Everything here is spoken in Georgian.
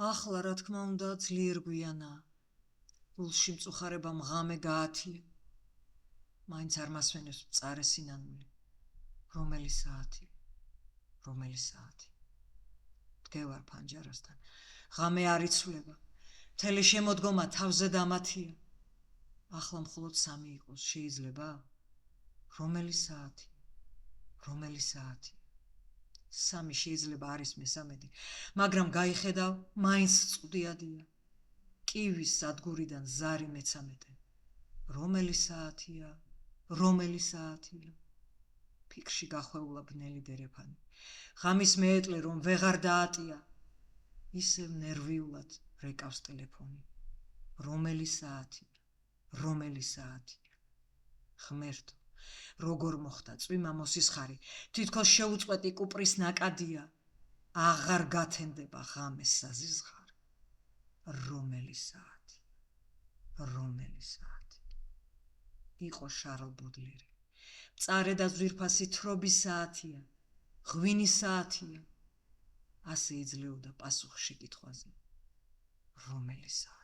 ახლა რა თქმა უნდა ძლიერ გვიანაა. გულში მწუხარებამ ღამე გაათია. მაინც არ მასვენებს მწარე სინანული. რომელი საათი? მდგევარ ფანჯარასთან. ღამე არ იცვლება. მთელი შემოდგომა თავზე დამათია. ახლა მხოლოდ 3 იყოს, შეიძლება? რომელი საათი? 3 შეიძლება არის მესამედი, მაგრამ გაიხედავ, მაინც წვდიადია. კივის სადგურიდან ზარი მე-13. რომელი საათია? ფიქრში გახვეულა ბნელი დერეფანი. ღამის მეეტლე რომ ვეღარ დაატია. ისევ ნერვიულად რეკავს ტელეფონი. რომელი საათია? ღმერთო, როგორ მოხდა წვიმა მოსისხარი, თითქოს შეუწყვეტი კუპრის ნაკადია. აღარ გათენდება ღამეს საზიზღარი. რომელი საათი? იყო შარლ ბოდლერი. მწარე და ძვირფასი თრობის საათია, ღვინის საათია. ასე იძლეოდა პასუხ შეკითხვაზე. რომელი საათი?